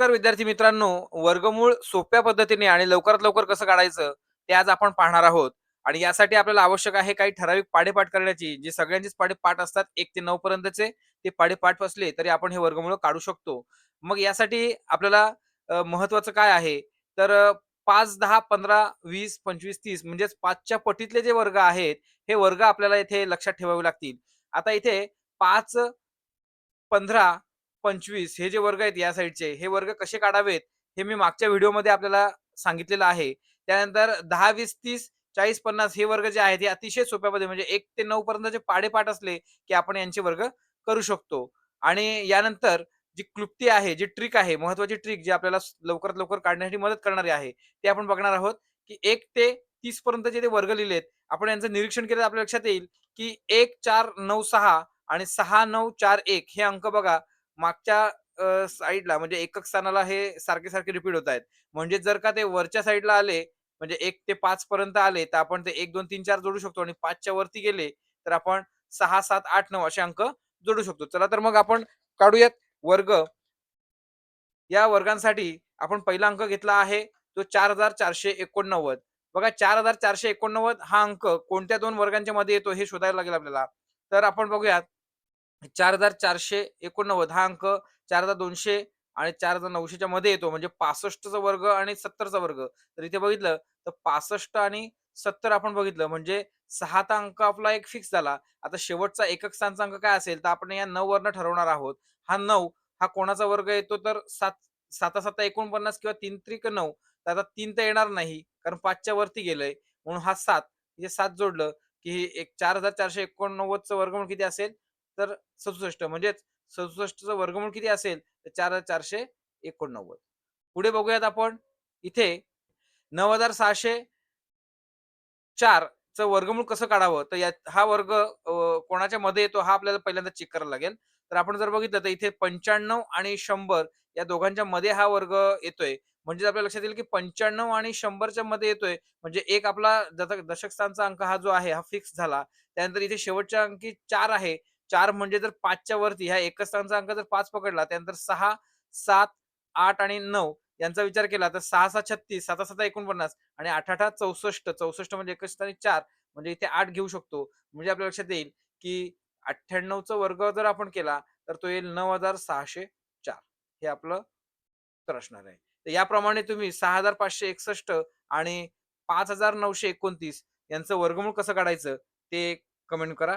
नमस्कार विद्यार्थी मित्रांनो, वर्गमूळ सोप्या पद्धतीने आणि लवकरात लवकर कसं काढायचं ते आज आपण पाहणार आहोत. आणि यासाठी आपल्याला आवश्यक आहे काही ठराविक पाढेपाठ करण्याची, जे सगळ्यांचेच पाढेपाठ असतात 1 ते 9 पर्यंतचे. ते पाढेपाठ असले तरी आपण हे वर्गमूळ काढू शकतो. मग यासाठी आपल्याला महत्वाचं काय आहे, तर 5, 10, 15, 20, 25, 30 म्हणजेच 5च्या पटीतले जे वर्ग आहेत, हे वर्ग आपल्याला इथे लक्षात ठेवावे लागतील. आता इथे 5, 15, 25 हे जे वर्ग आहेत या साइडचे, हे वर्ग कसे काढावेत, हे मी मागच्या व्हिडिओमध्ये आपल्याला सांगितलेलं आहे. त्यानंतर 10, 20, 30, 40, 50 हे वर्ग जे आहेत, हे अतिशय सोप्या पद्धतीने म्हणजे 1 ते 9 पर्यंतचे पाढेपाठ असले, की आपण यांचे वर्ग करू शकतो. आणि यानंतर जी क्लुप्ती आहे, जी ट्रिक आहे, महत्त्वाची ट्रिक जी आपल्याला लवकरात लवकर काढण्यासाठी मदत करणारी आहे, ते आपण बघणार आहोत, की 1 ते 30 पर्यंतचे ते वर्ग लिहिलेत. आपण यांचं निरीक्षण केलं तर आपल्या लक्षात येईल, की 1, 4, 9, 6 आणि 6, 9, 4, 1 हे अंक बघा मागच्या साइडला म्हणजे एकक स्थानाला हे सारखे-सारखे रिपीट होत आहेत. म्हणजे जर का ते वरच्या साइडला आले, म्हणजे 1 ते 5 पर्यंत आले, तर आपण ते 1, 2, 3, 4 जोडू शकतो आणि 5च्या वरती गेले, तर आपण 6, 7, 8, 9 असे अंक जोडू शकतो. चला तर मग आपण काढूयात वर्ग. या वर्गांसाठी आपण पहिला अंक घेतला आहे तो 4489. बघा 4489 हा अंक कोणत्या 2 वर्गांच्या मध्ये येतो हे शोधायला लागेल आपल्याला. तर आपण बघूयात 4489 हा अंक 4200 आणि 4900च्या मध्ये येतो म्हणजे 65चा वर्ग आणि 70चा वर्ग. तर इथे बघितलं तर 65 आणि 70 आपण बघितलं म्हणजे 6 चा अंक आपला एक फिक्स झाला. आता शेवटचा एकक स्थानचा अंक काय असेल तर आपण या 9 वरनं ठरवणार आहोत. हा 9 हा कोणाचा वर्ग येतो तर 7 7 49 किंवा 3 त्रिक 9. तर आता 3 तर येणार नाही कारण 5च्या वरती गेलंय. म्हणून हा 7 हे 7 जोडलं की एक 4489 चं वर्गमूळ किती असेल तर 67 म्हणजेच 67चं वर्गमूळ किती असेल तर 4489. पुढे बघूयात आपण इथे 9604 चं वर्गमूळ कसं काढावं? तर यात हा वर्ग कोणाच्या मध्ये येतो हा आपल्याला पहिल्यांदा चेक करायला लागेल. तर आपण जर बघितलं तर इथे 95 आणि 100 या दोघांच्या मध्ये हा वर्ग येतोय. म्हणजे आपल्या लक्षात येईल की 95 आणि 100च्या मध्ये येतोय. म्हणजे एक आपला दशक स्थानचा अंक हा जो आहे हा फिक्स झाला. त्यानंतर इथे शेवटच्या अंकी 4 आहे. 4 म्हणजे जर 5च्या वरती ह्या एकच स्थानचा अंक जर 5 पकडला त्यानंतर 6, 7, 8 आणि 9 यांचा विचार केला तर 6, 6 36, 7, 7 49 आणि 8, 8 64. 64 म्हणजे एकच स्थानी 4 म्हणजे इथे 8 घेऊ शकतो. म्हणजे आपल्या लक्षात येईल की 98चा वर्ग जर आपण केला तर तो येईल 9604. हे आपलं उत्तर असणार आहे. तर याप्रमाणे तुम्ही 6561 आणि 5929 यांचं वर्गमूळ कसं काढायचं ते कमेंट करा.